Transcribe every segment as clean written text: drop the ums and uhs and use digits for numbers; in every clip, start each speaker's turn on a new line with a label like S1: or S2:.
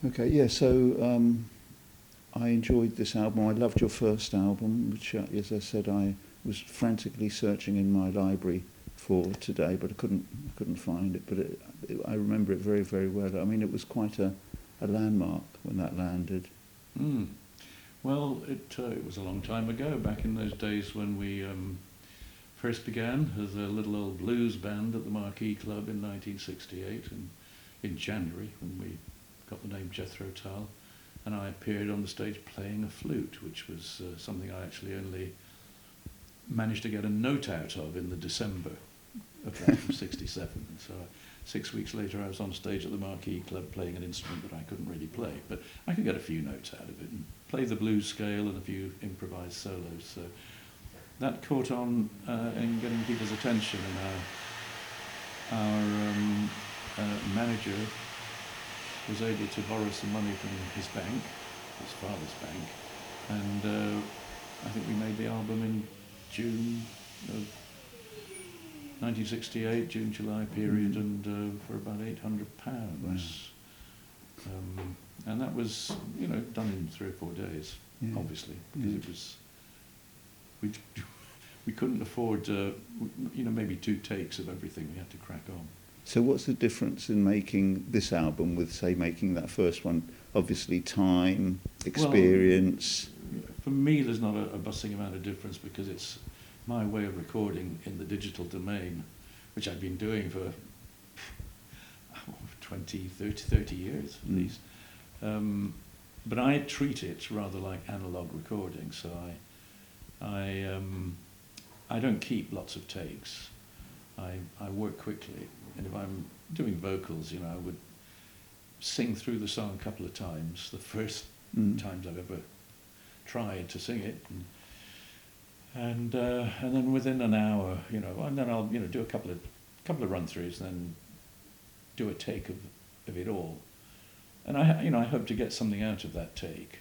S1: Okay, yeah, so I enjoyed this album. I loved your first album, which, as I said, I was frantically searching in my library for today, but I couldn't find it. But I remember it very, very well. I mean, it was quite a landmark when that landed.
S2: Mm. Well, it was a long time ago, back in those days when we first began as a little old blues band at the Marquee Club in 1968, and in January when we got the name Jethro Tull, and I appeared on the stage playing a flute, which was something I actually only managed to get a note out of in the December of that from 67. And so 6 weeks later I was on stage at the Marquee Club playing an instrument that I couldn't really play, but I could get a few notes out of it and play the blues scale and a few improvised solos. So that caught on in getting people's attention, and our manager was able to borrow some money from his bank, his father's bank, and I think we made the album in June of 1968, June-July period, and for about £800. Wow. And that was, done in 3 or 4 days, obviously, because it was, we couldn't afford, maybe 2 takes of everything. We had to crack on.
S1: So what's the difference in making this album with, say, making that first one? Obviously time, experience.
S2: Well, for me, there's not a bussing amount of difference, because it's my way of recording in the digital domain, which I've been doing for 30 years at least. But I treat it rather like analog recording, so I don't keep lots of takes. I work quickly, and if I'm doing vocals, I would sing through the song a couple of times, the first times I've ever tried to sing it, and then within an hour, and then I'll do a couple of run-throughs, and then do a take of it all, and I hope to get something out of that take.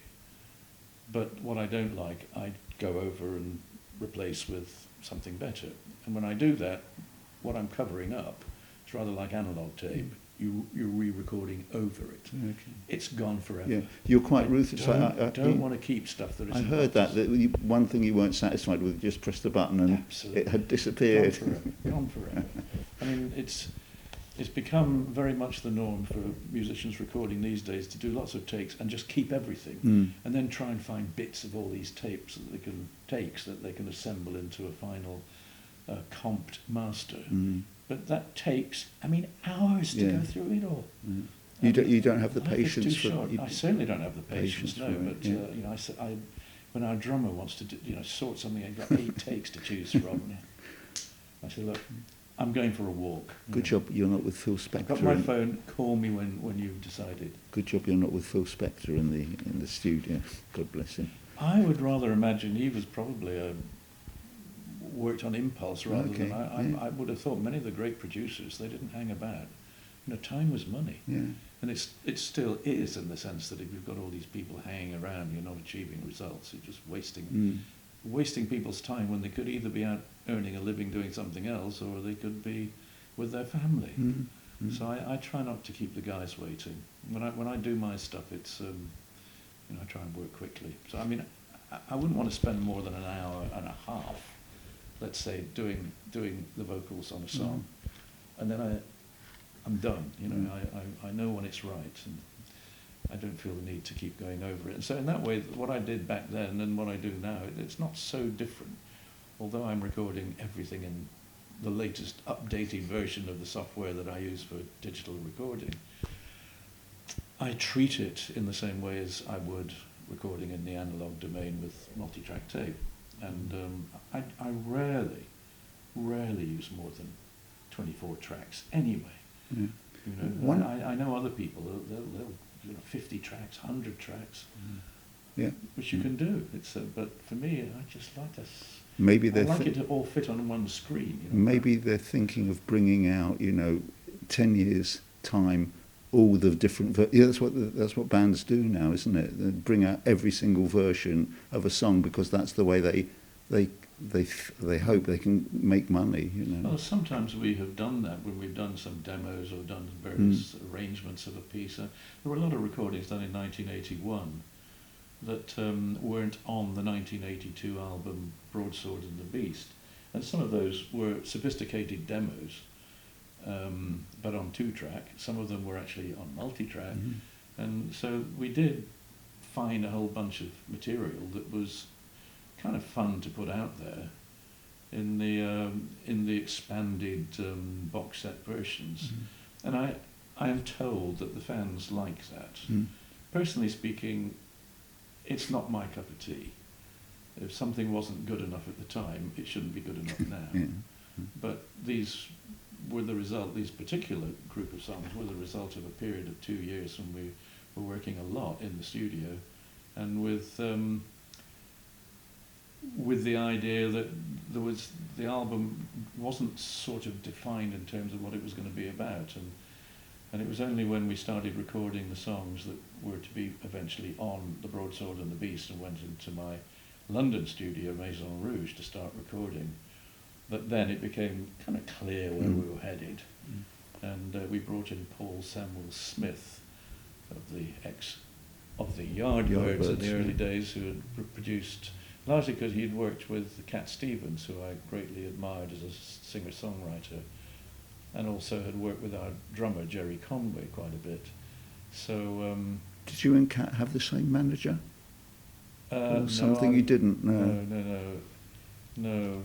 S2: But what I don't like, I go over and replace with something better. And when I do that, what I'm covering up is rather like analog tape. You're re-recording over it. Okay. It's gone forever.
S1: Yeah, you're quite ruthless.
S2: I don't want to keep stuff that isn't.
S1: I heard that one thing you weren't satisfied with, just press the button and Absolutely. It had disappeared.
S2: Gone forever. I mean, it's become very much the norm for musicians recording these days to do lots of takes and just keep everything, and then try and find bits of all these takes that they can assemble into a final comped master. But that takes, hours to go through it all.
S1: You don't have the patience
S2: for it. I certainly don't have the patience. No, but when our drummer wants to sort something, I've got 8 takes to choose from. I say, look, I'm going for a walk.
S1: Good job you're not with Phil Spector.
S2: I've got my phone. Call me when you've decided.
S1: Good job you're not with Phil Spector in the studio. God bless him.
S2: I would rather imagine he was probably worked on impulse rather than I would have thought many of the great producers, they didn't hang about. Time was money. Yeah. And it still is, in the sense that if you've got all these people hanging around, you're not achieving results. You're just wasting people's time when they could either be out earning a living doing something else, or they could be with their family. So I try not to keep the guys waiting. When I do my stuff, it's I try and work quickly. So I wouldn't want to spend more than an hour and a half, let's say, doing the vocals on a song, and then I'm done. I know when it's right, and I don't feel the need to keep going over it. And so in that way, what I did back then and what I do now, it's not so different. Although I'm recording everything in the latest updated version of the software that I use for digital recording, I treat it in the same way as I would recording in the analog domain with multi-track tape. And I rarely use more than 24 tracks anyway. I know other people, they'll 50 tracks, 100 tracks, which you can do. But for me, I just like to.
S1: Maybe
S2: I like it to all fit on one screen.
S1: Maybe they're thinking of bringing out, 10 years time, all the different. That's what bands do now, isn't it? They bring out every single version of a song because that's the way they they hope they can make money, you know.
S2: Well, sometimes we have done that when we've done some demos or done various arrangements of a piece. There were a lot of recordings done in 1981 that weren't on the 1982 album Broadsword and the Beast. And some of those were sophisticated demos, but on 2-track. Some of them were actually on multi-track. And so we did find a whole bunch of material that was kind of fun to put out there in the expanded box set versions. And I am told that the fans like that. Personally speaking, it's not my cup of tea. If something wasn't good enough at the time, it shouldn't be good enough now. But these were the result, these particular group of songs were the result of a period of 2 years when we were working a lot in the studio, and with the idea that the album wasn't sort of defined in terms of what it was going to be about, and it was only when we started recording the songs that were to be eventually on the Broadsword and the Beast and went into my London studio, Maison Rouge, to start recording, that then it became kind of clear where we were headed. And we brought in Paul Samuel Smith of the Yardbirds in the early days, who had produced, largely because he'd worked with Cat Stevens, who I greatly admired as a singer-songwriter, and also had worked with our drummer Jerry Conway quite a bit. So did
S1: you and Cat have the same manager? Or something
S2: no,
S1: you didn't?
S2: No.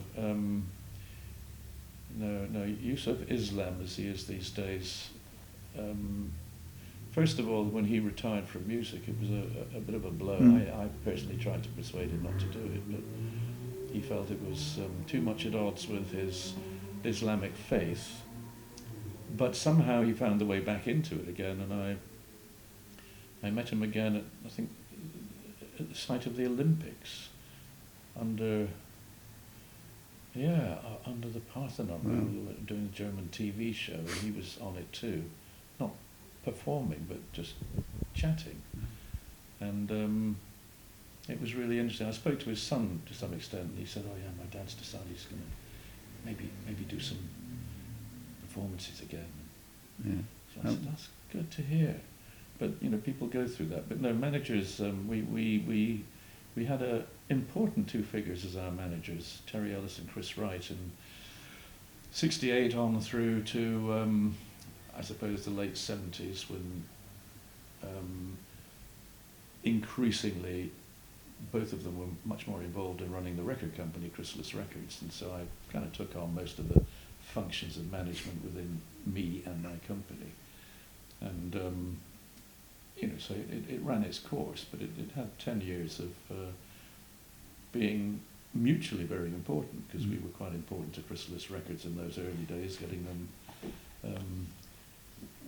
S2: Yusuf Islam, as he is these days. First of all, when he retired from music, it was a bit of a blow. I personally tried to persuade him not to do it, but he felt it was too much at odds with his Islamic faith. But somehow he found the way back into it again, and I met him again at, I think, at the site of the Olympics, under the Parthenon.
S1: Wow.
S2: We were doing a German TV show, and he was on it too, not performing but just chatting, and it was really interesting. I spoke to his son to some extent, and he said, "Oh yeah, my dad's decided he's going to maybe do some performances again." So I said, "That's good to hear." But you know, people go through that. But no, managers. We had important two figures as our managers, Terry Ellis and Chris Wright, in '68 on through to I suppose the late '70s, when increasingly both of them were much more involved in running the record company, Chrysalis Records, and so I kind of took on most of the functions of management within me and my company. And so it ran its course, but it had 10 years of being mutually very important, because we were quite important to Chrysalis Records in those early days, getting them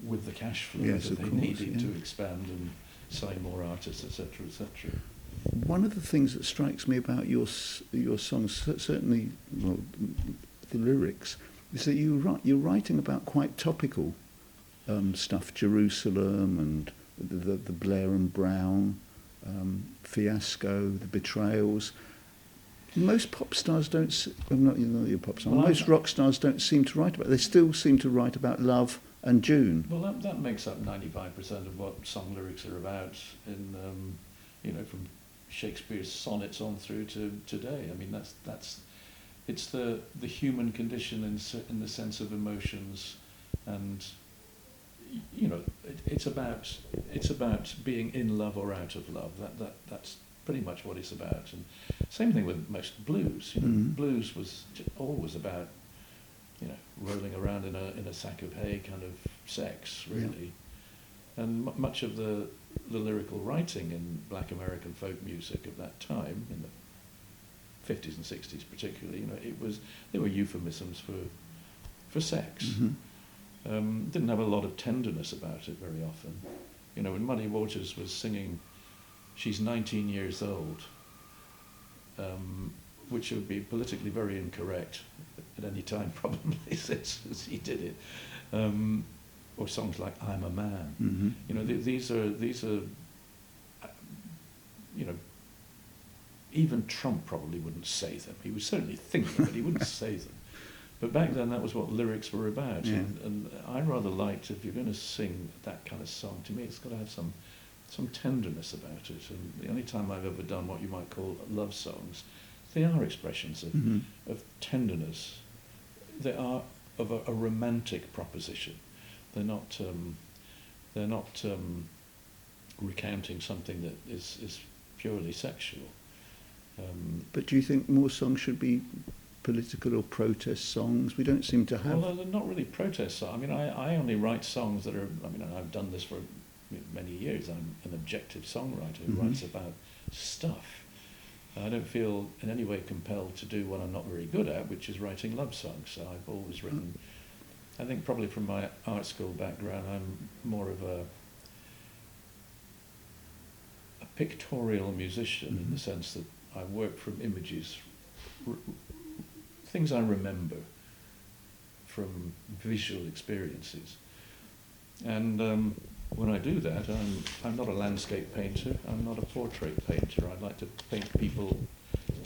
S2: with the cash flow that they needed to expand and sign more artists, etc., etc.
S1: One of the things that strikes me about your songs, certainly the lyrics, is that you're writing about quite topical stuff, Jerusalem and the Blair and Brown fiasco, the betrayals. Most pop stars don't. Not your pop stars. Most rock stars don't seem to write about it. They still seem to write about love and June.
S2: Well, that makes up 95% of what song lyrics are about. From Shakespeare's sonnets on through to today. I mean, it's the human condition in the sense of emotions, and it's about being in love or out of love. That's pretty much what it's about. And same thing with most blues. Blues was always about rolling around in a sack of hay, kind of sex, really. Yeah. And much of the lyrical writing in black American folk music of that time, in the 50s and 60s particularly, they were euphemisms for sex. Mm-hmm. Didn't have a lot of tenderness about it very often. When Muddy Waters was singing "She's 19 years old," which would be politically very incorrect at any time, probably, since he did it. Or songs like "I'm a Man." Mm-hmm. These are even Trump probably wouldn't say them. He would certainly think them, but he wouldn't say them. But back then, that was what lyrics were about.
S1: Yeah.
S2: And I rather liked, if you're going to sing that kind of song, to me it's got to have some tenderness about it. And the only time I've ever done what you might call love songs, they are expressions of tenderness. They are of a romantic proposition. They're not recounting something that is purely sexual.
S1: But do you think more songs should be political or protest songs? We don't seem to have...
S2: Well, they're not really protest songs. I mean, I only write songs that are... I mean, I've done this for many years. I'm an objective songwriter who writes about stuff. I don't feel in any way compelled to do what I'm not very good at, which is writing love songs. So I've always written... I think probably from my art school background, I'm more of a pictorial musician in the sense that I work from images, things I remember from visual experiences. And when I do that, I'm not a landscape painter, I'm not a portrait painter. I like to paint people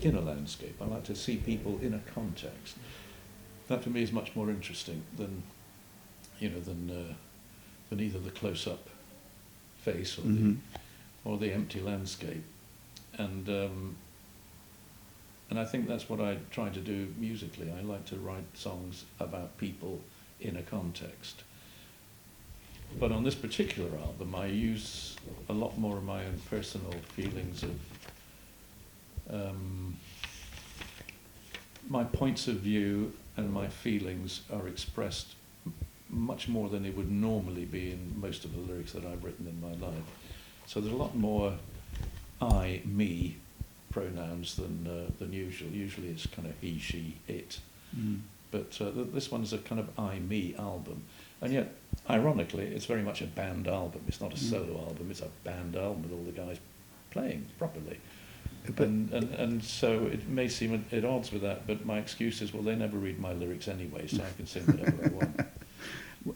S2: in a landscape. I like to see people in a context. That for me is much more interesting than either the close-up face or the empty landscape. And I think that's what I try to do musically. I like to write songs about people in a context. But on this particular album, I use a lot more of my own personal feelings of my points of view, and my feelings are expressed much more than they would normally be in most of the lyrics that I've written in my life. So there's a lot more I, me pronouns than usual. Usually it's kind of he, she, it. But this one's a kind of I, me album. And yet, ironically, it's very much a band album. It's not a solo album, it's a band album with all the guys playing properly. And so it may seem at odds with that, but my excuse is, well, they never read my lyrics anyway, so I can sing whatever I want.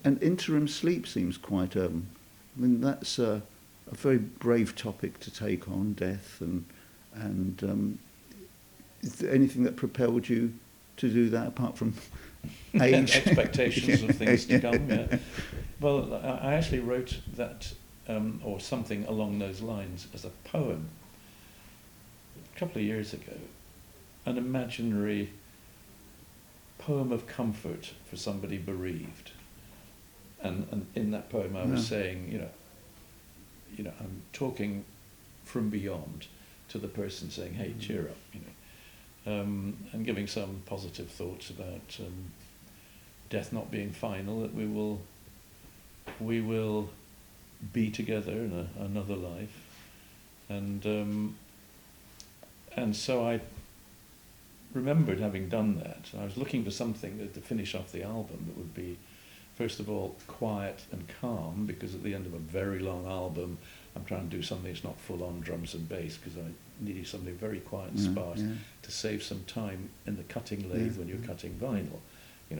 S1: And interim sleep seems quite... I mean, that's a very brave topic to take on, death, and is there anything that propelled you to do that apart from age?
S2: Expectations of things to come, yeah. Well, I actually wrote that, or something along those lines, as a poem a couple of years ago, an imaginary poem of comfort for somebody bereaved. And in that poem I was saying, you know, I'm talking from beyond to the person, saying, hey, cheer up, and giving some positive thoughts about death not being final, that we will be together in another life. And so I remembered having done that. I was looking for something to finish off the album that would be, first of all, quiet and calm, because at the end of a very long album, I'm trying to do something that's not full on drums and bass, because I needed something very quiet and sparse to save some time in the cutting lathe when you're cutting vinyl.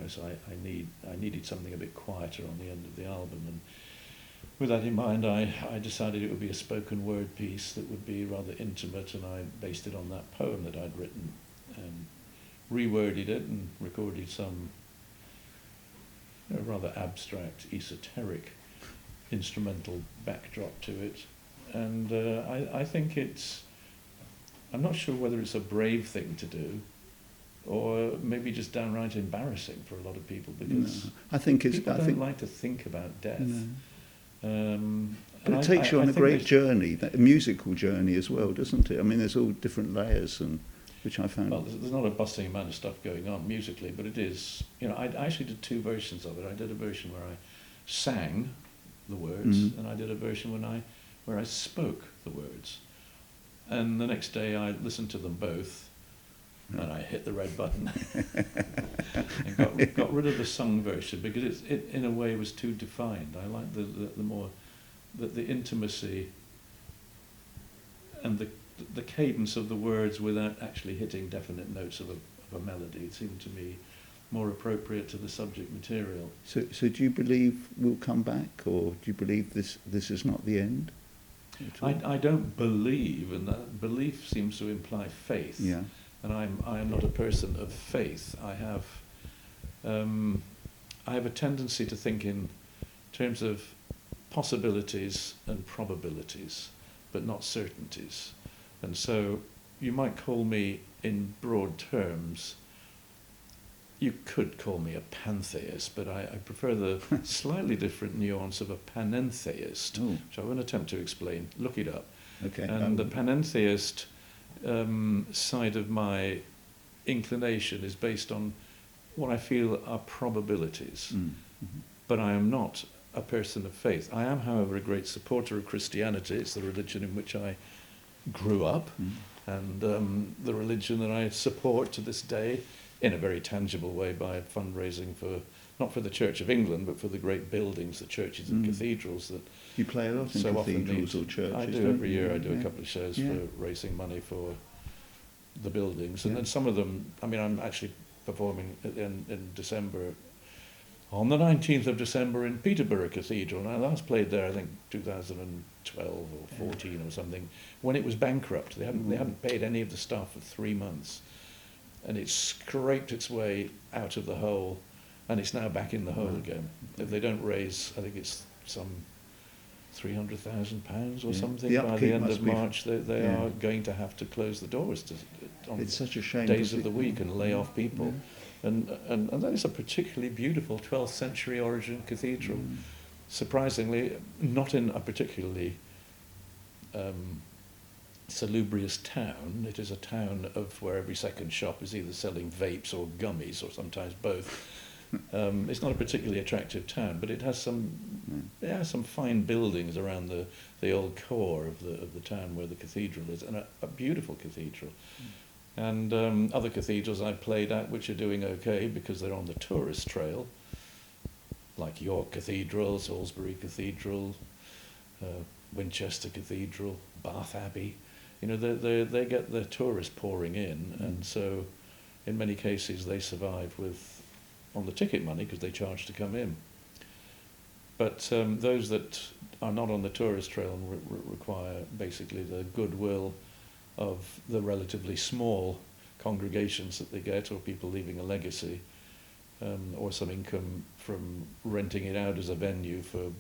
S2: So I needed something a bit quieter on the end of the album. And with that in mind, I decided it would be a spoken word piece that would be rather intimate, and I based it on that poem that I'd written and reworded it and recorded some rather abstract, esoteric instrumental backdrop to it. And I think I'm not sure whether it's a brave thing to do or maybe just downright embarrassing for a lot of people, because people don't like to think about death.
S1: But it takes you on a great journey, a musical journey as well, doesn't it? I mean, there's all different layers, and which I found...
S2: Well, there's not a bustling amount of stuff going on musically, but it is... I actually did two versions of it. I did a version where I sang the words, and I did a version where I spoke the words. And the next day I listened to them both, and I hit the red button and got rid of the sung version, because it in a way was too defined. I like the more the intimacy and the cadence of the words without actually hitting definite notes of a melody. It seemed to me more appropriate to the subject material.
S1: So do you believe we'll come back, or do you believe this is not the end?
S2: I don't believe, and that belief seems to imply faith.
S1: Yeah.
S2: And I am not a person of faith. I have a tendency to think in terms of possibilities and probabilities, but not certainties. And so you might call me, in broad terms, you could call me a pantheist, but I prefer the slightly different nuance of a panentheist, which I won't attempt to explain. Look it up.
S1: Okay.
S2: And the panentheist side of my inclination is based on what I feel are probabilities. Mm-hmm. But I am not a person of faith. I am, however, a great supporter of Christianity. It's the religion in which I grew up, and the religion that I support to this day in a very tangible way by fundraising for, not for the Church of England, but for the great buildings, the churches and cathedrals that
S1: you play a lot in cathedrals or churches.
S2: I do every year. I do a couple of shows for raising money for the buildings, and then some of them. I mean, I'm actually performing in December, on the 19th of December in Peterborough Cathedral. And I last played there, I think, 2012 or 14 or something, when it was bankrupt. They hadn't paid any of the staff for 3 months. And it scraped its way out of the hole, and it's now back in the hole again. If they don't raise, I think it's some £300,000 or something by the end of March, they are going to have to close the doors on
S1: it's such a shame
S2: days of the week and lay off people. And that is a particularly beautiful 12th century origin cathedral. Surprisingly, not in a particularly salubrious town. It is a town of where every second shop is either selling vapes or gummies, or sometimes both. It's not a particularly attractive town, but it has some fine buildings around the old core of the town where the cathedral is, and a beautiful cathedral. And other cathedrals I've played at which are doing okay because they're on the tourist trail, like York Cathedral, Salisbury Cathedral, Winchester Cathedral, Bath Abbey. You know, they get the tourists pouring in, and so in many cases they survive on the ticket money because they charge to come in. But those that are not on the tourist trail and require basically the goodwill of the relatively small congregations that they get, or people leaving a legacy, or some income from renting it out as a venue for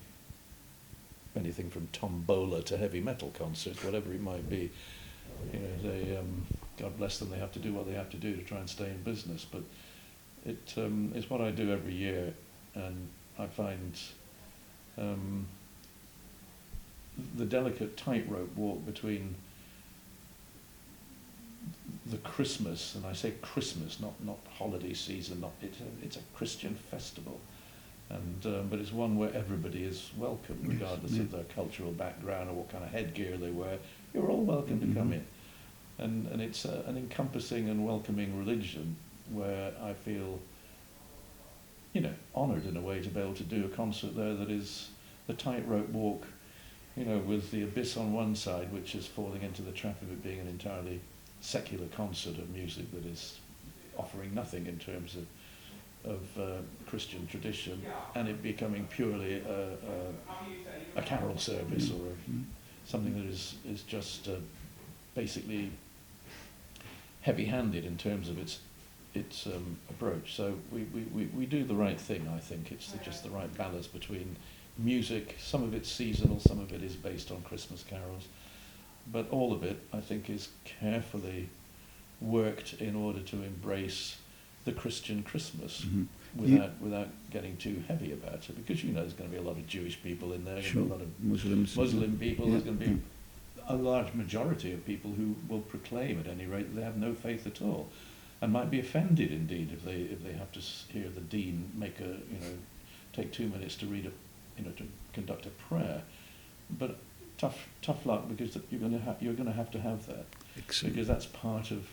S2: anything from tombola to heavy metal concerts, whatever it might be. You know, they, God bless them, they have to do what they have to do to try and stay in business. But it's what I do every year, and I find the delicate tightrope walk between the Christmas, and I say Christmas, not holiday season, it's a Christian festival, and but it's one where everybody is welcome, regardless of their cultural background or what kind of headgear they wear. You're all welcome to come in, and it's an encompassing and welcoming religion where I feel, you know, honoured in a way to be able to do a concert there that is the tightrope walk, you know, with the abyss on one side, which is falling into the trap of it being an entirely secular concert of music that is offering nothing in terms of Christian tradition, and it becoming purely a carol service or something that is just basically heavy-handed in terms of its approach. So we do the right thing, I think. It's just the right balance between music. Some of it's seasonal, some of it is based on Christmas carols. But all of it, I think, is carefully worked in order to embrace the Christian Christmas without getting too heavy about it. Because, you know, there's going to be a lot of Jewish people in there, there's going to be a lot of Muslim people, there's going to be a large majority of people who will proclaim, at any rate, that they have no faith at all, and might be offended, indeed, if they have to hear the dean take 2 minutes to read to conduct a prayer. But tough luck, because you're going to have to have that. Excellent. Because that's part of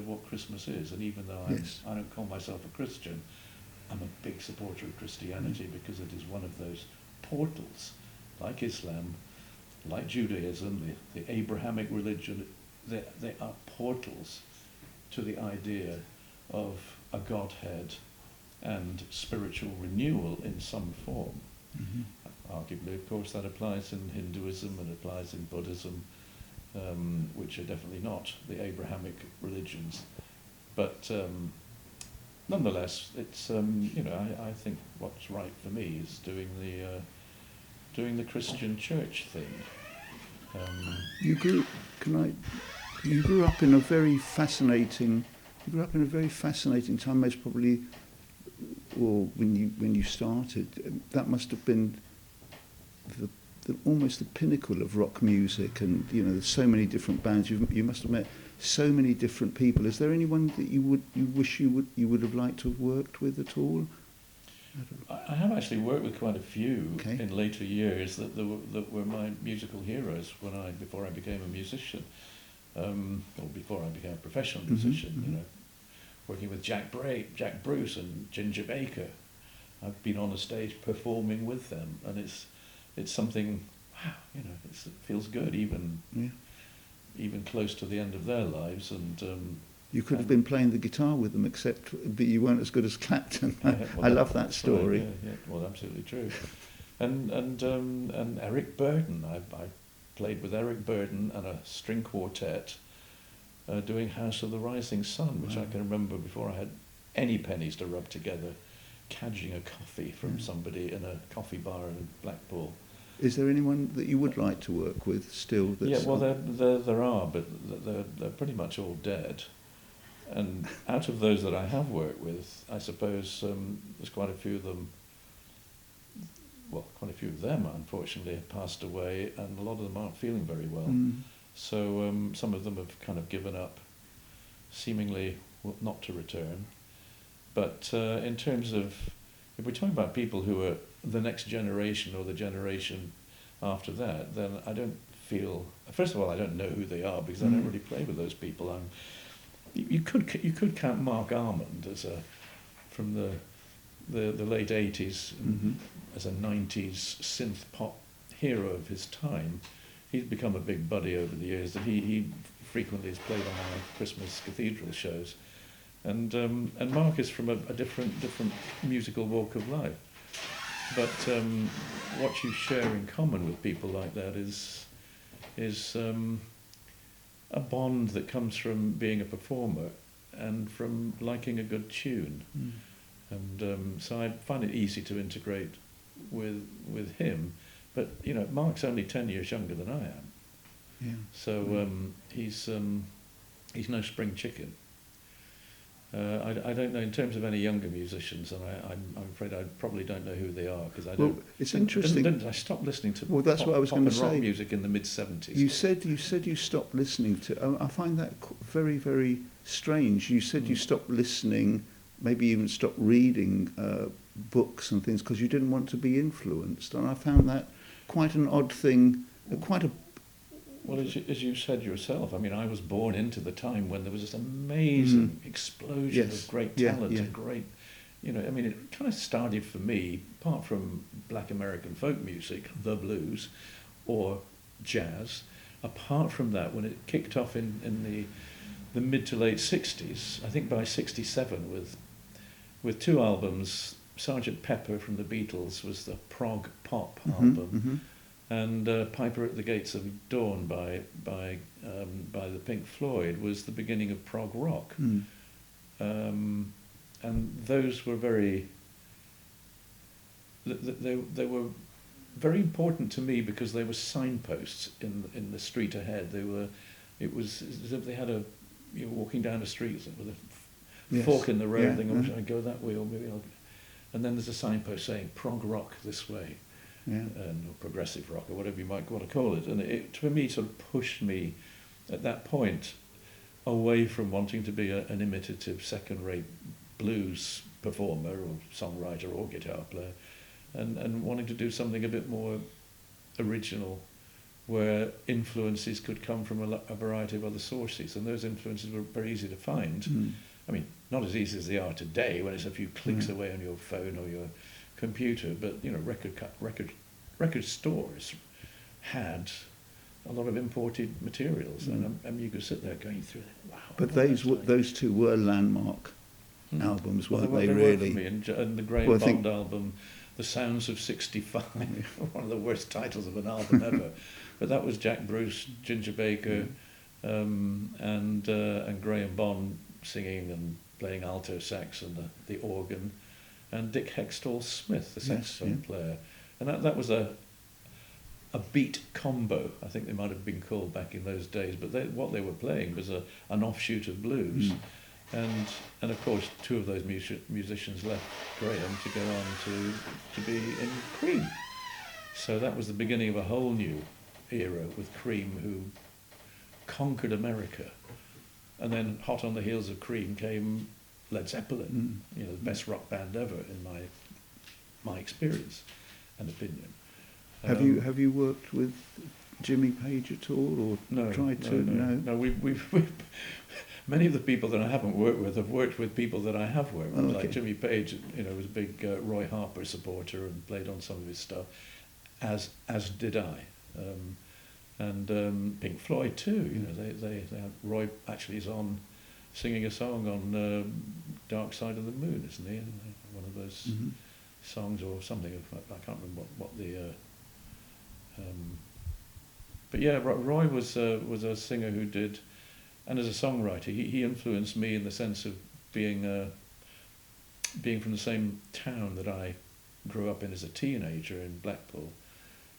S2: what Christmas is. And even though I don't call myself a Christian, I'm a big supporter of Christianity because it is one of those portals, like Islam, like Judaism, the Abrahamic religion. They are portals to the idea of a Godhead and spiritual renewal in some form. Arguably, of course, that applies in Hinduism and applies in Buddhism, which are definitely not the Abrahamic religions. But nonetheless, it's I think what's right for me is doing the Christian church thing.
S1: You grew up in a very fascinating. You grew up in a very fascinating time, most probably, or when you started. That must have been almost the pinnacle of rock music, and there's so many different bands. You must have met so many different people. Is there anyone that you wish you would have liked to have worked with at all?
S2: I have actually worked with quite a few in later years that were my musical heroes before I became a musician, or before I became a professional musician. Working with Jack Bruce and Ginger Baker. I've been on a stage performing with them, and it's something. Wow, it feels good even close to the end of their lives. And
S1: you could have been playing the guitar with them, except that you weren't as good as Clapton. I love that story.
S2: Right, yeah, well, absolutely true. And Eric Burden, I played with Eric Burden and a string quartet doing House of the Rising Sun, which I can remember before I had any pennies to rub together, cadging a coffee from somebody in a coffee bar in Blackpool.
S1: Is there anyone that you would like to work with still?
S2: Yeah, well, there are, but they're pretty much all dead. And out of those that I have worked with, I suppose there's quite a few of them. Well, quite a few of them, unfortunately, have passed away, and a lot of them aren't feeling very well. So some of them have kind of given up, seemingly not to return. But in terms of, if we're talking about people who are the next generation or the generation after that, then I don't feel. First of all, I don't know who they are because I don't really play with those people. You could count Mark Armand as from the late 80s as a 90s synth pop hero of his time. He's become a big buddy over the years. That he frequently has played on our Christmas cathedral shows, and Mark is from a different musical walk of life. But what you share in common with people like that is a bond that comes from being a performer and from liking a good tune. And so I find it easy to integrate with him. But Mark's only 10 years younger than I am.
S1: Yeah.
S2: So he's no spring chicken. I don't know in terms of any younger musicians, and I'm afraid I probably don't know who they are because I don't.
S1: Well, it's interesting.
S2: I stopped listening to
S1: that's what I was going to say.
S2: Rock music in the mid-70s.
S1: You said you stopped listening to. I find that very, very strange. You said you stopped listening, maybe even stopped reading books and things because you didn't want to be influenced, and I found that quite an odd thing.
S2: Well, as you said yourself, I mean, I was born into the time when there was this amazing explosion of great talent and great, I mean, it kind of started for me, apart from black American folk music, the blues, or jazz, apart from that, when it kicked off in the mid to late 60s, I think by 67, with two albums, Sgt. Pepper from the Beatles was the prog pop album, and Piper at the Gates of Dawn by the Pink Floyd was the beginning of prog rock. And those were they were very important to me because they were signposts in the street ahead. It was as if they had you're walking down a street with a fork in the road, thinking, should I go that way or maybe I'll... And then there's a signpost saying prog rock this way. Or progressive rock, or whatever you might want to call it. And it, for me, sort of pushed me at that point away from wanting to be an imitative, second-rate blues performer or songwriter or guitar player, and wanting to do something a bit more original, where influences could come from a variety of other sources. And those influences were very easy to find. I mean, not as easy as they are today, when it's a few clicks away on your phone or your computer, but record stores had a lot of imported materials, and you could sit there going through it. Wow!
S1: But those two were landmark albums, weren't they? Really.
S2: And the Graham Bond album, The Sounds of 65, one of the worst titles of an album ever. But that was Jack Bruce, Ginger Baker, and Graham Bond singing and playing alto sax and the organ, and Dick Hextall Smith, the saxophone player. And that was a beat combo, I think they might have been called back in those days. But what they were playing was an offshoot of blues. And of course, two of those musicians left Graham to go on to be in Cream. So that was the beginning of a whole new era with Cream, who conquered America. And then hot on the heels of Cream came Led Zeppelin, the best rock band ever in my experience and opinion.
S1: Have you worked with Jimmy Page at all, or tried to?
S2: No. We've many of the people that I haven't worked with have worked with people that I have worked with. Like Jimmy Page, was a big Roy Harper supporter and played on some of his stuff, as did I. And Pink Floyd too. They Roy actually is on singing a song on Dark Side of the Moon, isn't he? One of those songs or something. I can't remember what the. But yeah, Roy was a singer who did, and as a songwriter, he influenced me in the sense of being from the same town that I grew up in as a teenager in Blackpool.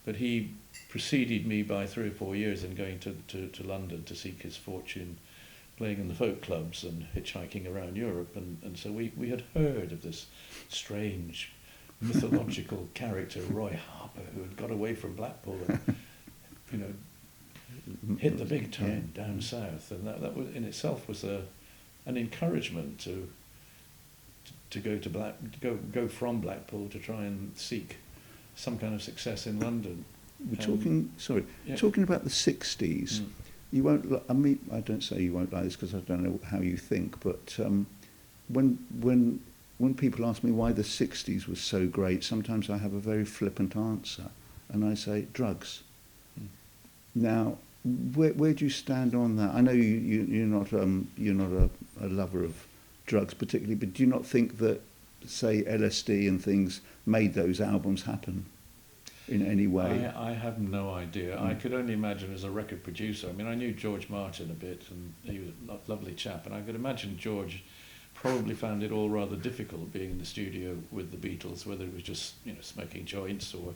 S2: But he preceded me by 3 or 4 years in going to London to seek his fortune, playing in the folk clubs and hitchhiking around Europe. And so we had heard of this strange mythological character, Roy Harper, who had got away from Blackpool and, hit the big time down south. And that was, in itself, was an encouragement to go from Blackpool to try and seek some kind of success in London.
S1: We're talking about the 60s. You won't. I mean, I don't say you won't like this because I don't know how you think, but when people ask me why the 60s was so great, sometimes I have a very flippant answer, and I say drugs. Now, where do you stand on that? I know you're not a lover of drugs particularly, but do you not think that, say, LSD and things made those albums happen in any way?
S2: I have no idea. I could only imagine as a record producer. I mean, I knew George Martin a bit, and he was a lovely chap, and I could imagine George probably found it all rather difficult being in the studio with the Beatles, whether it was just smoking joints or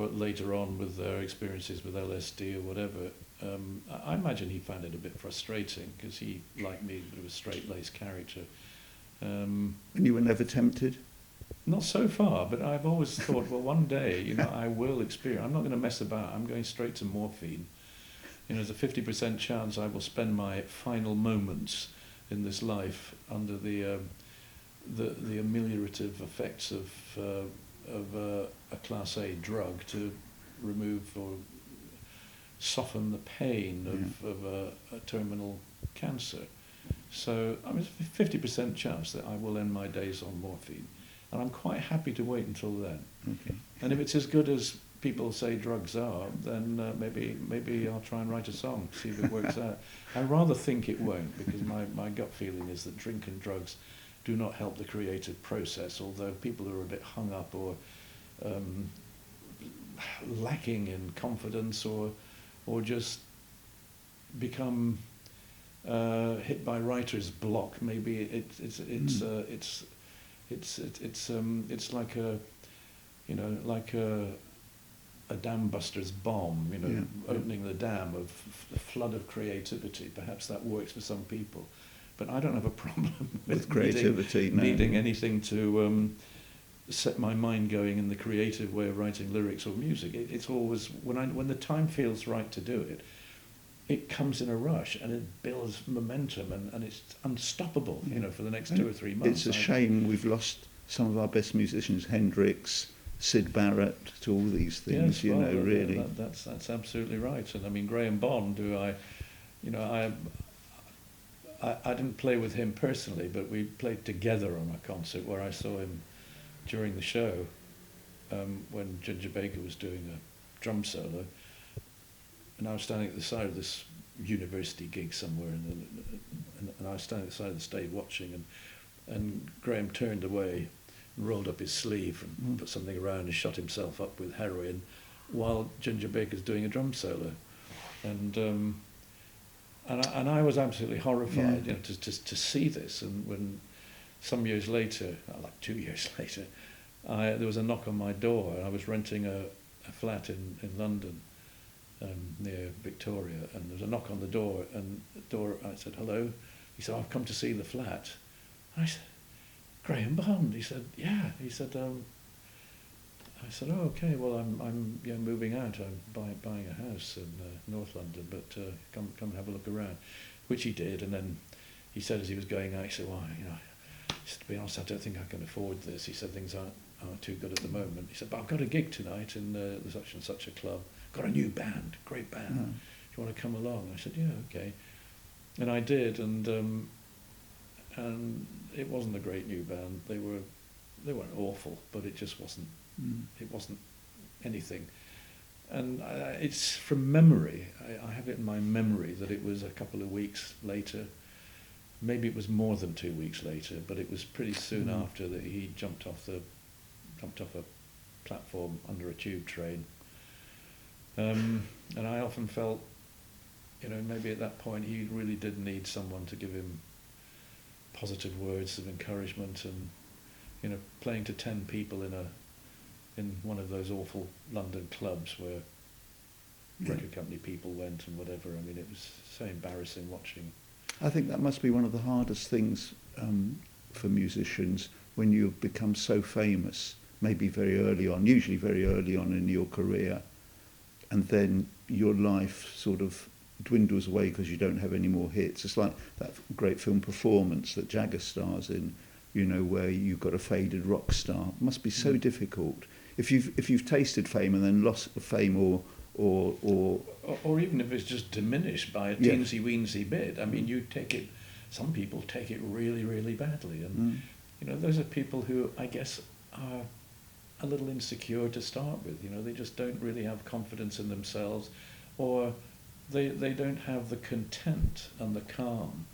S2: later on with their experiences with LSD or whatever. I imagine he found it a bit frustrating because he, like me, was a straight-laced character.
S1: And you were never tempted?
S2: Not so far, but I've always thought, well, one day, I will experience. I'm not going to mess about. I'm going straight to morphine. There's a 50% chance I will spend my final moments in this life under the ameliorative effects of a Class A drug to remove or soften the pain of a terminal cancer. So I mean, 50% chance that I will end my days on morphine. And I'm quite happy to wait until then.
S1: Okay.
S2: And if it's as good as people say drugs are, then maybe I'll try and write a song, see if it works out. I rather think it won't, because my gut feeling is that drink and drugs do not help the creative process, although people who are a bit hung up or lacking in confidence or just become hit by writer's block. Maybe it's like a dam buster's bomb, opening the dam of a flood of creativity. Perhaps that works for some people, but I don't have a problem with creativity. Needing anything to set my mind going in the creative way of writing lyrics or music. It's always when the time feels right to do it. It comes in a rush and it builds momentum and it's unstoppable, for the next 2 or 3 months.
S1: It's a shame we've lost some of our best musicians, Hendrix, Syd Barrett, to all these things, really.
S2: That's absolutely right. And I mean, Graham Bond, who I didn't play with him personally, but we played together on a concert where I saw him during the show when Ginger Baker was doing a drum solo. And I was standing at the side of this university gig somewhere, and I was standing at the side of the stage watching, and Graham turned away rolled up his sleeve and put something around and shot himself up with heroin while Ginger Baker's doing a drum solo. And I was absolutely horrified, to see this. And when some years later, like 2 years later, there was a knock on my door. I was renting a flat in London, near Victoria, and there was a knock on the door, and I said, "Hello." He said, "I've come to see the flat." I said, "Graham Bond." He said, "Yeah." He said, I said, "Oh, okay. Well, I'm moving out. I'm buying a house in North London, but come and have a look around," which he did. And then he said, as he was going out, he said, "Well, to be honest, I don't think I can afford this." He said, "Things aren't too good at the moment." He said, "But I've got a gig tonight in such and such a club. Got a new band, great band. Do you want to come along?" I said, "Yeah, okay." And I did, and it wasn't a great new band. They weren't awful, but it just wasn't. It wasn't anything. And it's from memory. I have it in my memory that it was a couple of weeks later. Maybe it was more than 2 weeks later, but it was pretty soon after that he jumped off a platform under a tube train. And I often felt, maybe at that point he really did need someone to give him positive words of encouragement, and playing to 10 people in one of those awful London clubs where record company people went and whatever. I mean, it was so embarrassing watching.
S1: I think that must be one of the hardest things for musicians when you become so famous, maybe very early on, usually very early on in your career, and then your life sort of dwindles away because you don't have any more hits. It's like that great film Performance that Jagger stars in, where you've got a faded rock star. It must be so difficult. If you've tasted fame and then lost fame or
S2: even if it's just diminished by a teensy weensy bit. I mean, some people take it really, really badly, and those are people who I guess are a little insecure to start with. They just don't really have confidence in themselves, or they don't have the content and the calm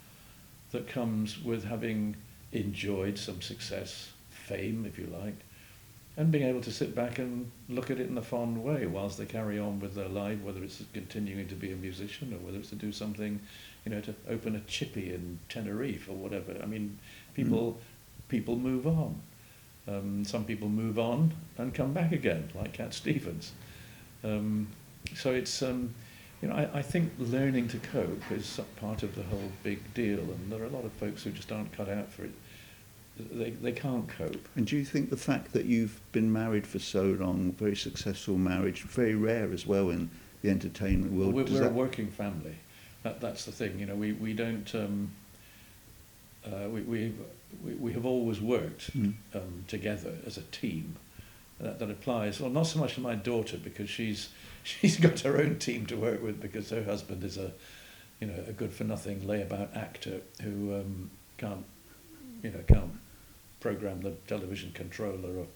S2: that comes with having enjoyed some success, fame, if you like, and being able to sit back and look at it in a fond way whilst they carry on with their life, whether it's continuing to be a musician or whether it's to do something, to open a chippy in Tenerife or whatever. I mean, people move on. Some people move on and come back again, like Cat Stevens. So it's, I think learning to cope is part of the whole big deal, and there are a lot of folks who just aren't cut out for it. They can't cope.
S1: And do you think the fact that you've been married for so long, very successful marriage, very rare as well in the entertainment world?
S2: We're a working family. That's the thing. We don't. We have always worked together as a team. That applies. Well, not so much to my daughter, because she's got her own team to work with, because her husband is a good-for-nothing layabout actor who can't program the television controller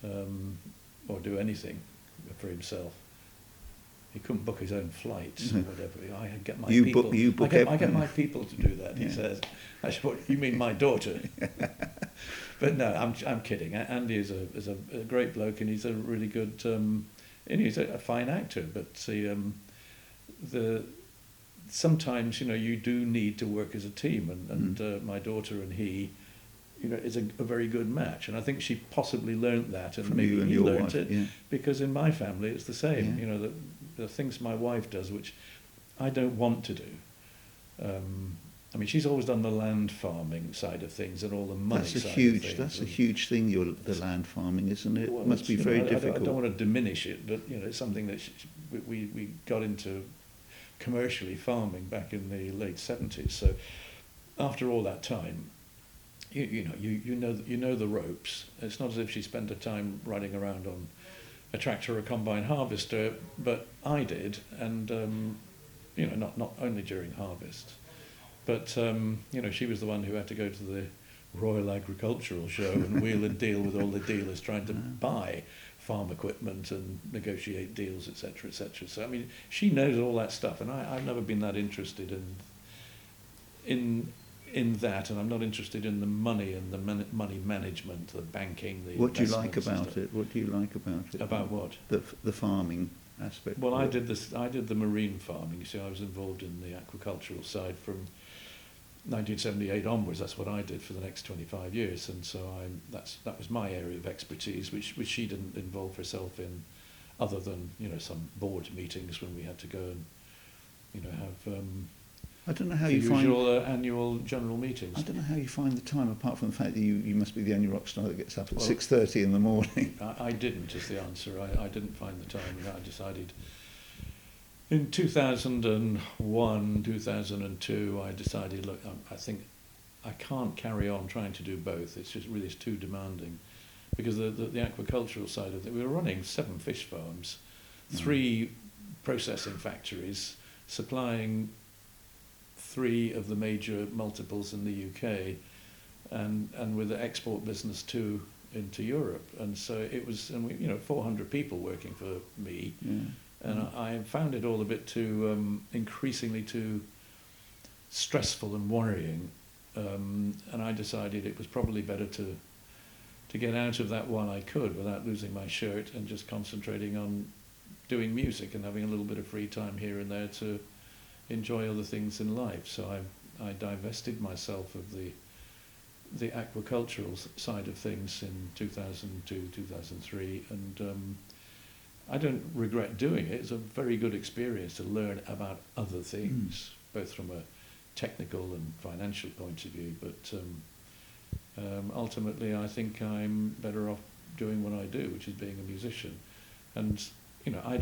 S2: or do anything for himself. He couldn't book his own flights or whatever. I get my people. I get my people to do that. He says. I said, "What, you mean my daughter?" But no, I'm kidding. Andy is a great bloke, and he's a really good. And he's a fine actor. But see, sometimes you do need to work as a team, and my daughter and he. Is a very good match, and I think she possibly learnt that, and maybe he learnt it, because in my family it's the same. The things my wife does, which I don't want to do. I mean, she's always done the land farming side of things and all the money side of things.
S1: That's a huge thing. The land farming, isn't it?
S2: Well,
S1: it must be very difficult.
S2: I don't want to diminish it, but it's something that we got into commercially farming back in the late 70s. So after all that time. You know the ropes. It's not as if she spent her time riding around on a tractor or a combine harvester, but I did, and not only during harvest, but she was the one who had to go to the Royal Agricultural Show and wheel and deal with all the dealers trying to buy farm equipment and negotiate deals, etc., etc. So I mean, she knows all that stuff, and I've never been that interested in in that, and I'm not interested in the money and the money management, the banking, the
S1: What do you like
S2: investments and
S1: about
S2: stuff.
S1: it? What do you like about it?
S2: About what?
S1: The farming aspect.
S2: Well, I did the marine farming. You see, I was involved in the aquacultural side from 1978 onwards. That's what I did for the next 25 years, and so that was my area of expertise, which she didn't involve herself in, other than some board meetings when we had to go and have
S1: I don't know how
S2: the
S1: you find
S2: usual annual general meetings.
S1: I don't know how you find the time, apart from the fact that you must be the only rock star that gets up at
S2: Well,
S1: 6:30 in the morning.
S2: I didn't, is the answer. I didn't find the time, and I decided in 2001, 2002, I decided, look, I think I can't carry on trying to do both. It's too demanding, because the aquacultural side of it, we were running 7 fish farms, 3 processing factories, supplying 3 of the major multiples in the UK, and with the export business too into Europe. And so it was, and we 400 people working for me, and I found it all a bit too increasingly too stressful and worrying, and I decided it was probably better to get out of that while I could, without losing my shirt, and just concentrating on doing music and having a little bit of free time here and there to enjoy other things in life. So I divested myself of the aquacultural side of things in 2002, 2003, and I don't regret doing it. It's a very good experience to learn about other things, both from a technical and financial point of view, but ultimately I think I'm better off doing what I do, which is being a musician. And I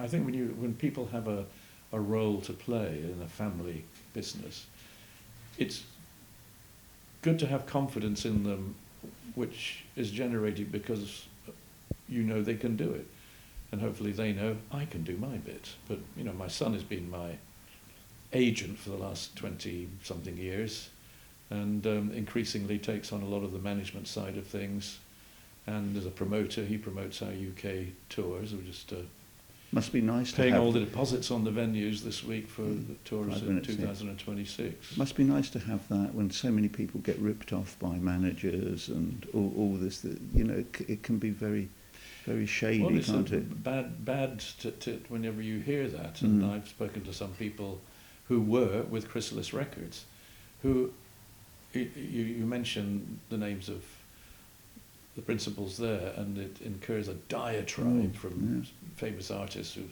S2: think when people have a role to play in a family business, it's good to have confidence in them, which is generated because they can do it, and hopefully they know I can do my bit. But my son has been my agent for the last 20-something years, and increasingly takes on a lot of the management side of things. And as a promoter, he promotes our UK tours. We're just
S1: must be nice
S2: paying
S1: to have
S2: all the deposits on the venues this week for the tours in 2026.
S1: Must be nice to have that when so many people get ripped off by managers and all this. That it can be very, very shady,
S2: well, it's
S1: can't it?
S2: Bad to whenever you hear that. And I've spoken to some people who were with Chrysalis Records, who you mentioned the names of the principals there, and it incurs a diatribe from famous artists who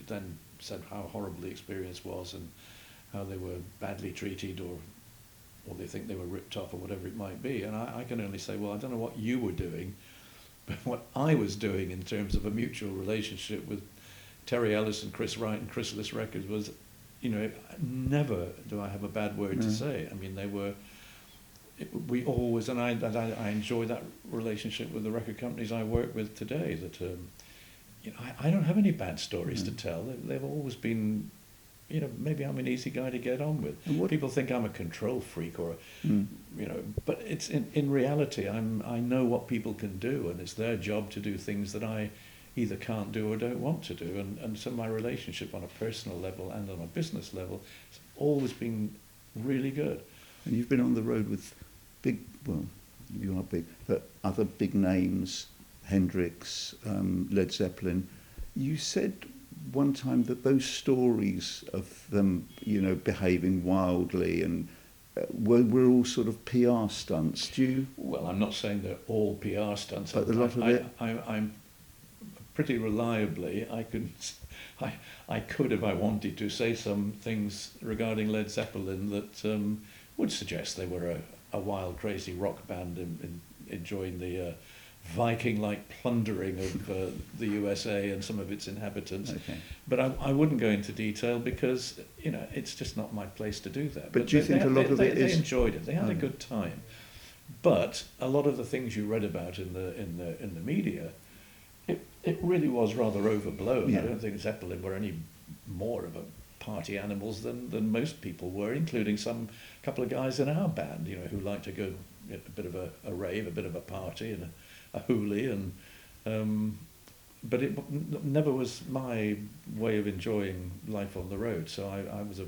S2: then said how horrible the experience was and how they were badly treated, or they think they were ripped off, or whatever it might be. And I can only say, well, I don't know what you were doing, but what I was doing in terms of a mutual relationship with Terry Ellis and Chris Wright and Chrysalis Records was, never do I have a bad word to say. I mean, they were. We always, and I enjoy that relationship with the record companies I work with today. That I don't have any bad stories to tell. They've always been, maybe I'm an easy guy to get on with. People think I'm a control freak, or but it's in reality I know what people can do, and it's their job to do things that I either can't do or don't want to do. And so my relationship on a personal level and on a business level has always been really good.
S1: And you've been on the road with you are big, but other big names, Hendrix, Led Zeppelin. You said one time that those stories of them, behaving wildly and were all sort of PR stunts. Do you?
S2: Well, I'm not saying they're all PR stunts,
S1: but a lot of it.
S2: I'm pretty reliably. I could, if I wanted to, say some things regarding Led Zeppelin that would suggest they were a wild, crazy rock band enjoying the Viking-like plundering of the USA and some of its inhabitants.
S1: Okay.
S2: But I wouldn't go into detail because it's just not my place to do that.
S1: But do you think a lot of it is?
S2: They enjoyed it. They had a good time. But a lot of the things you read about in the media, it really was rather overblown.
S1: Yeah.
S2: I don't think Zeppelin were any more of a party animals than most people were, including some couple of guys in our band, who like to go a bit of a rave, a bit of a party, and a hoolie, and but it never was my way of enjoying life on the road. So I was a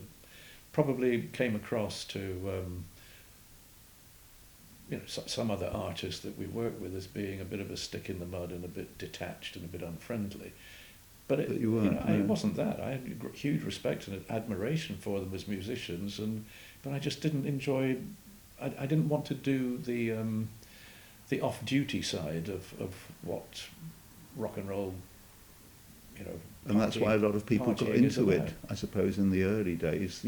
S2: probably came across to some other artists that we work with as being a bit of a stick in the mud and a bit detached and a bit unfriendly. But it,
S1: you weren't,
S2: it wasn't that. I had huge respect and admiration for them as musicians, but I just didn't enjoy. I didn't want to do the off-duty side of what rock and roll,
S1: And that's why a lot of people got into it, I suppose, in the early days.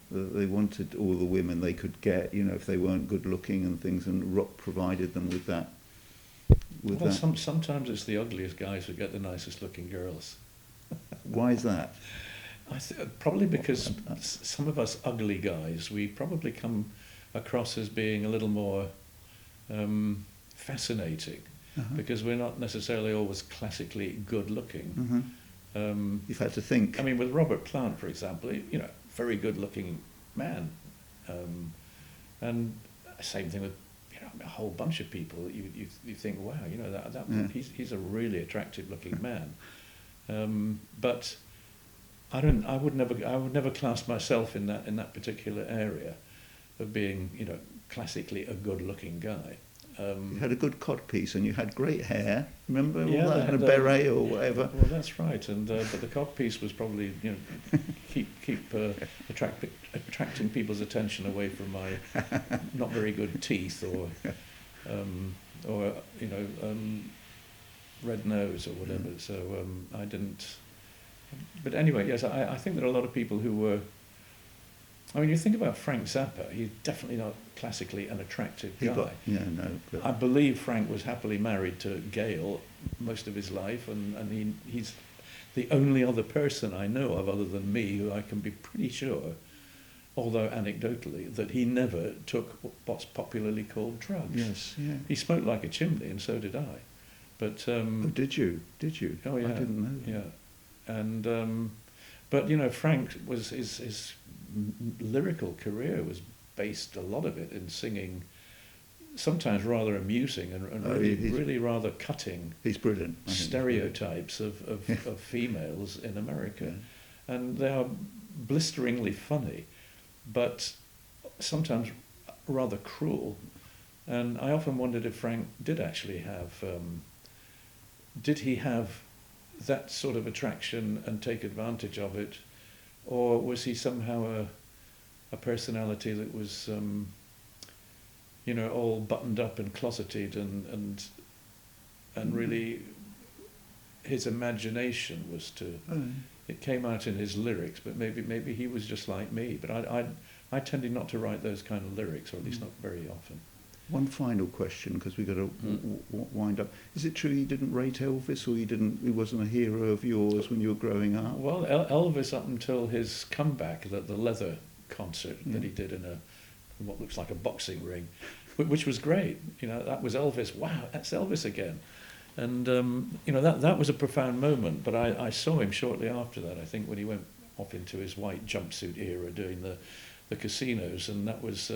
S1: They wanted all the women they could get, if they weren't good looking and things, and rock provided them with that.
S2: Sometimes it's the ugliest guys who get the nicest looking girls.
S1: Why is that?
S2: Probably because some of us ugly guys, we probably come across as being a little more fascinating, because we're not necessarily always classically good looking.
S1: You've had to think.
S2: I mean, with Robert Plant, for example, very good looking man, and same thing with a whole bunch of people that you think, wow, he's a really attractive looking man, but I would never class myself in that particular area of being classically a good looking guy.
S1: You had a good codpiece and you had great hair. Remember all
S2: yeah,
S1: that, and a beret or whatever.
S2: Well, that's right. And but the codpiece was probably keep attracting people's attention away from my not very good teeth or red nose or whatever. So I didn't. But anyway, yes, I think there are a lot of people who were. I mean, you think about Frank Zappa, he's definitely not classically an attractive guy.
S1: But
S2: I believe Frank was happily married to Gail most of his life, and he's the only other person I know of other than me who I can be pretty sure, although anecdotally, that he never took what's popularly called drugs.
S1: Yes, yeah.
S2: He smoked like a chimney, and so did I. But
S1: did you?
S2: Oh yeah,
S1: I didn't know.
S2: Yeah, and but Frank was his lyrical career was based, a lot of it, in singing sometimes rather amusing and really rather cutting.
S1: He's brilliant.
S2: Stereotypes of females in America, and they are blisteringly funny, but sometimes rather cruel. And I often wondered if Frank did actually have, did he have that sort of attraction and take advantage of it, or was he somehow a personality that was, all buttoned up and closeted and really his imagination was to, it came out in his lyrics, but maybe he was just like me. But I tended not to write those kind of lyrics, or at least not very often.
S1: One final question, because we've got to wind up. Is it true you didn't rate Elvis, or he wasn't a hero of yours when you were growing up?
S2: Well, Elvis, up until his comeback, the leather concert that he did in what looks like a boxing ring, which was great. That was Elvis. Wow, that's Elvis again. And that was a profound moment. But I saw him shortly after that, I think, when he went off into his white jumpsuit era doing the casinos, and that was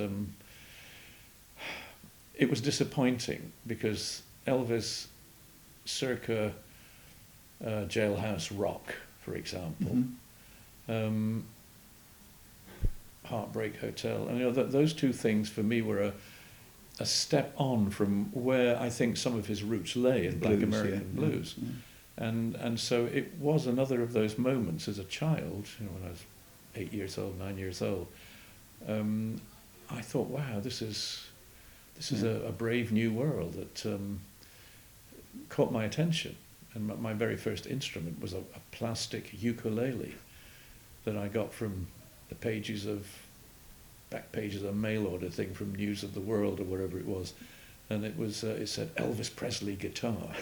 S2: it was disappointing, because Elvis circa Jailhouse Rock, for example, Heartbreak Hotel, and those two things for me were a step on from where I think some of his roots lay in Black American blues. And so it was another of those moments as a child, when I was 8 years old, 9 years old. I thought, wow, this is a brave new world that caught my attention. And my very first instrument was a plastic ukulele that I got from the back pages of a mail order thing from News of the World or wherever it was. And it said Elvis Presley guitar,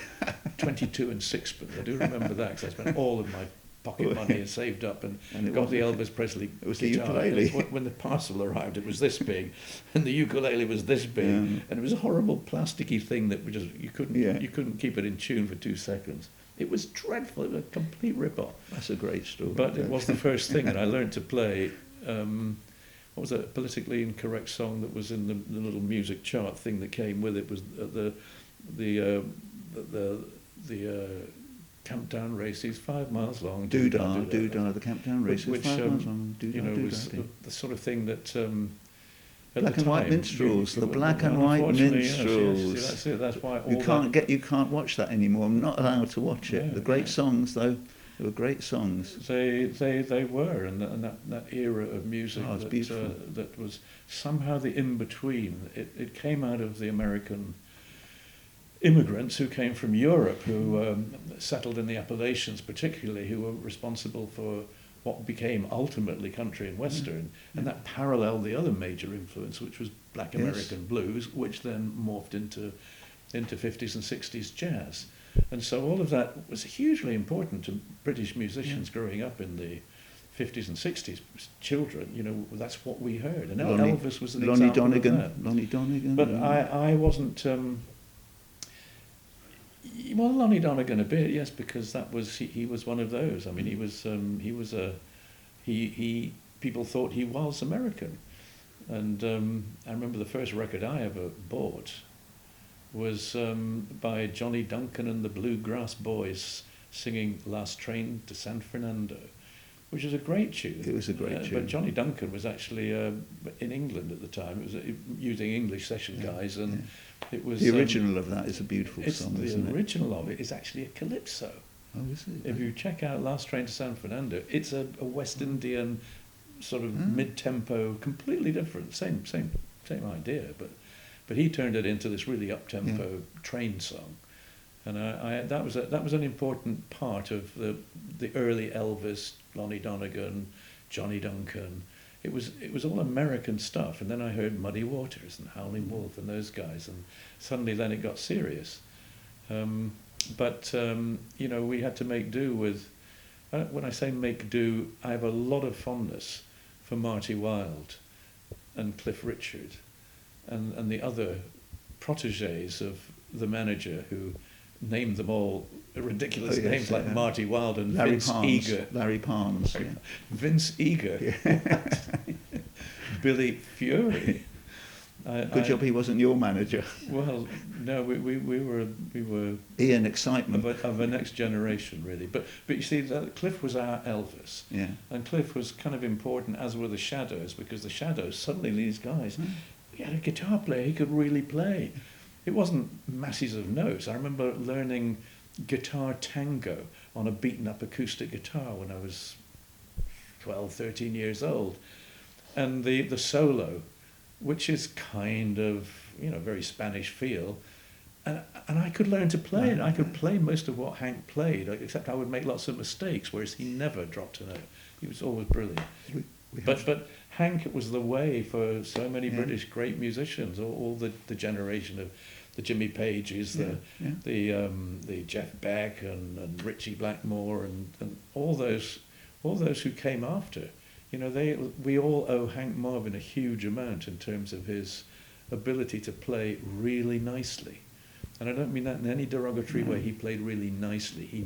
S2: 22 and sixpence. I do remember that, because I spent all of my pocket money and saved up and got the Elvis Presley guitar.
S1: It was the ukulele.
S2: When the parcel arrived, it was this big, and the ukulele was this big, and it was a horrible plasticky thing that you couldn't keep it in tune for 2 seconds. It was dreadful. It was a complete rip-off.
S1: That's a great story.
S2: But it was the first thing, and I learned to play. What was that politically incorrect song that was in the little music chart thing that came with it? Was the Camptown races, 5 miles long.
S1: Doodah, the Camptown races,
S2: which
S1: 5 miles long.
S2: was the sort of thing that.
S1: Black and white minstrels, the black and white minstrels.
S2: Yes, that's it. That's why
S1: you can't watch that anymore. I'm not allowed to watch it. The great songs, though, they were great songs.
S2: They were, and that era of music that was somehow the in between. It came out of the American immigrants who came from Europe, who settled in the Appalachians, particularly, who were responsible for what became ultimately country and western, and that paralleled the other major influence, which was black American blues, which then morphed into 50s and 60s jazz. And so all of that was hugely important to British musicians growing up in the 50s and 60s. Children, that's what we heard. And Elvis was an example of that.
S1: Lonnie Donegan.
S2: But I wasn't... well, Lonnie Donegan a bit, yes, because he was one of those. I mean, people thought he was American, and I remember the first record I ever bought was by Johnny Duncan and the Bluegrass Boys singing "Last Train to San Fernando," which was a great tune.
S1: It was a great tune.
S2: But Johnny Duncan was actually in England at the time. It was using English session guys, and it was
S1: the original of that is a beautiful song.
S2: The original of it is actually a calypso.
S1: Oh, is it?
S2: If you check out "Last Train to San Fernando," it's a West Indian sort of mid-tempo, completely different, same idea, but he turned it into this really up-tempo train song. And that was an important part of the early Elvis, Lonnie Donegan, Johnny Duncan. It was all American stuff. And then I heard Muddy Waters and Howlin' Wolf and those guys, and suddenly then it got serious. But we had to make do with. When I say make do, I have a lot of fondness for Marty Wilde and Cliff Richard and the other protégés of the manager, who named them all ridiculous names like Marty Wilde and Vince Eager.
S1: Larry Palms. Yeah.
S2: Vince Eager. Billy Fury.
S1: Good job he wasn't your manager.
S2: Well, no, we were
S1: Ian Excitement
S2: of a next generation, really. But you see, Cliff was our Elvis, and Cliff was kind of important, as were the Shadows, because the Shadows, suddenly these guys, he had a guitar player he could really play. It wasn't masses of notes. I remember learning guitar tango on a beaten up acoustic guitar when I was 12, 13 years old, and the solo, which is kind of, very Spanish feel. And I could learn to play it. I could play most of what Hank played, except I would make lots of mistakes, whereas he never dropped a note. He was always brilliant. But Hank was the way for so many British great musicians, all the generation of the Jimmy Pages, the Jeff Beck and Ritchie Blackmore and all those who came after. We all owe Hank Marvin a huge amount in terms of his ability to play really nicely. And I don't mean that in any derogatory way. He played really nicely. He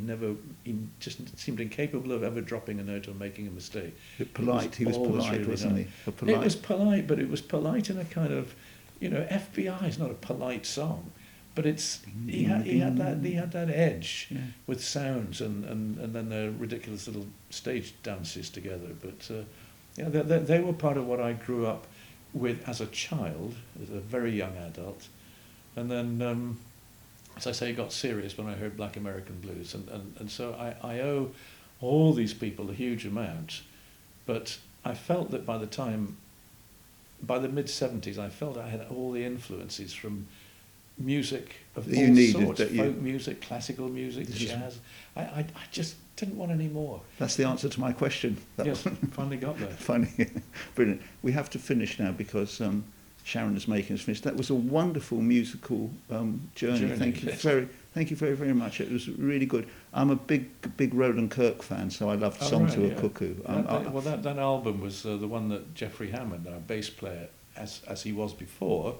S2: just seemed incapable of ever dropping a note or making a mistake.
S1: He was polite, really wasn't he?
S2: It was polite, but it was polite in a kind of, FBI is not a polite song, but he had that edge with sounds and then the ridiculous little stage dances together. But they were part of what I grew up with as a child, as a very young adult, and then. As I say, it got serious when I heard Black American Blues, and so I owe all these people a huge amount, but I felt that by the mid-70s, I felt I had all the influences from music of all sorts, folk music, classical music, jazz. I just didn't want any more.
S1: That's the answer to my question.
S2: Yes, finally got there.
S1: Funny, brilliant. We have to finish now because Sharon is making us finish. That was a wonderful musical journey. Thank you very, very much. It was really good. I'm a big Roland Kirk fan, so I loved Songs of a Cuckoo.
S2: That album was the one that Jeffrey Hammond, our bass player, as he was before,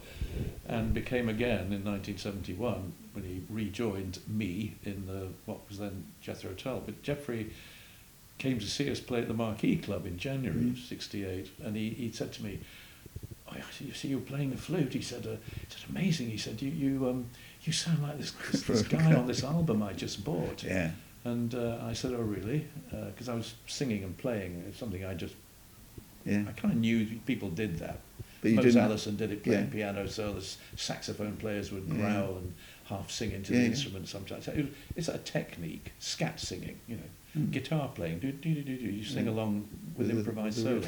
S2: and became again in 1971 when he rejoined me in what was then Jethro Tull. But Jeffrey came to see us play at the Marquee Club in January of '68, and he said to me, "You see, you're playing the flute." He said, "It's amazing." He said, "You sound like this guy on this album I just bought."
S1: Yeah.
S2: And I said, oh, really? Because I was singing and playing. It's something I kind of knew people did that.
S1: But you
S2: Mose
S1: didn't.
S2: Allison did it playing piano, so the saxophone players would growl and half sing into the instrument sometimes. It's a technique, scat singing, you know, guitar playing, you sing along with improvised solos.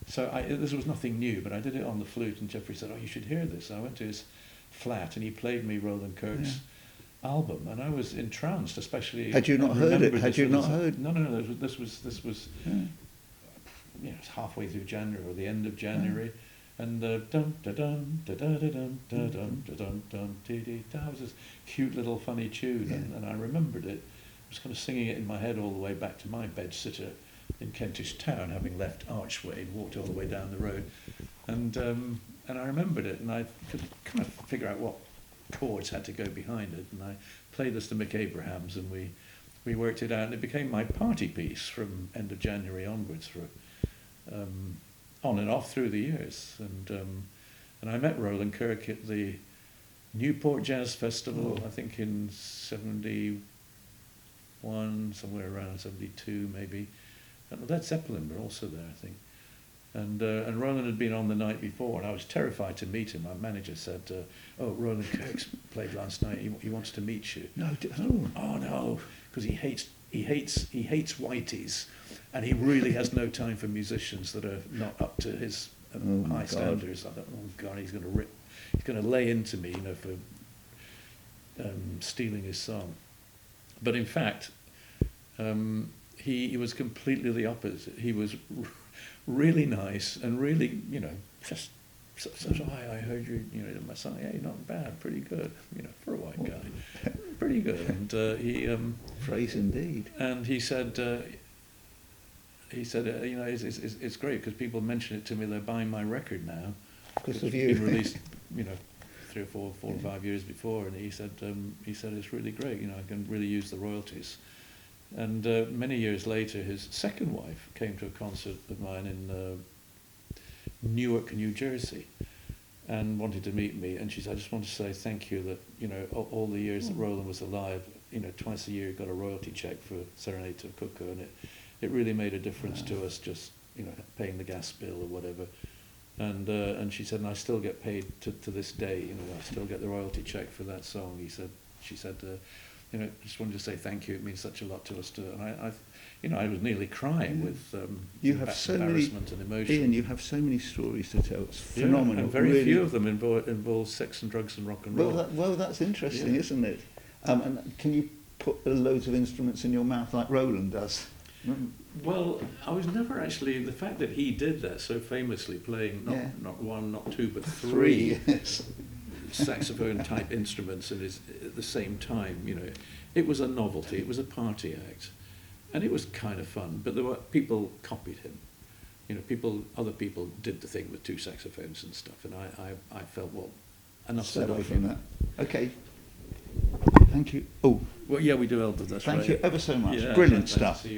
S2: So this was nothing new, but I did it on the flute, and Jeffrey said, oh, you should hear this. And I went to his flat, and he played me Roland Kirk's album, and I was entranced, especially...
S1: Had you not heard it? Had you not heard?
S2: No. This was you know, it's halfway through January, or the end of January, and dum da dum da da da dum da dum da dum dum dee dee. That was this cute little funny tune, and I remembered it. I was kind of singing it in my head all the way back to my bedsitter in Kentish Town, having left Archway and walked all the way down the road, and I remembered it, and I could kind of figure out what chords had to go behind it, and I played this to Mick Abrahams, and we worked it out, and it became my party piece from end of January onwards for on and off through the years, and I met Roland Kirk at the Newport Jazz Festival, I think in 71, somewhere around 72 maybe. And Led Zeppelin were also there, I think. And Roland had been on the night before, and I was terrified to meet him. My manager said, "Oh, Roland Kirk's played last night. He wants to meet you."
S1: No,
S2: oh no, because he hates whiteys, and he really has no time for musicians that are not up to his high standards. I thought, oh God, he's going to lay into me, you know, for stealing his song. But in fact, he was completely the opposite. He was really nice and really, you know, just I heard you know, my song, yeah, not bad, pretty good, you know, for a white guy, pretty good. And he
S1: praise indeed.
S2: And he said, you know, it's great because people mention it to me. They're buying my record now
S1: because of you.
S2: It's been released, you know, 3 or 4 or 5 years before, and he said it's really great. You know, I can really use the royalties. And many years later, his second wife came to a concert of mine in Newark, New Jersey, and wanted to meet me. And she said, "I just want to say thank you that, you know, all the years that Roland was alive, you know, twice a year got a royalty check for Serenade to Cuckoo, and it really made a difference to us, just, you know, paying the gas bill or whatever." And she said, "And I still get paid to this day. You know, I still get the royalty check for that song." She said. You know, just wanted to say thank you. It means such a lot to us too. And you know, I was nearly crying with embarrassment and emotion.
S1: Ian, you have so many stories to tell. It's phenomenal.
S2: And very few of them involve sex and drugs and rock and roll.
S1: Well, that's interesting, isn't it? And can you put loads of instruments in your mouth like Roland does?
S2: Well, I was never actually. The fact that he did that so famously, playing not one, not two, but three.
S1: Yes.
S2: Saxophone type instruments at the same time, you know, it was a novelty, it was a party act, and it was kind of fun. But there were people copied him, you know, other people did the thing with 2 saxophones and stuff, and I felt, well, enough said
S1: away from that. Okay, thank you. Oh,
S2: well, yeah, we do Elder. That's right.
S1: Thank you ever so much.
S2: Yeah,
S1: Brilliant stuff.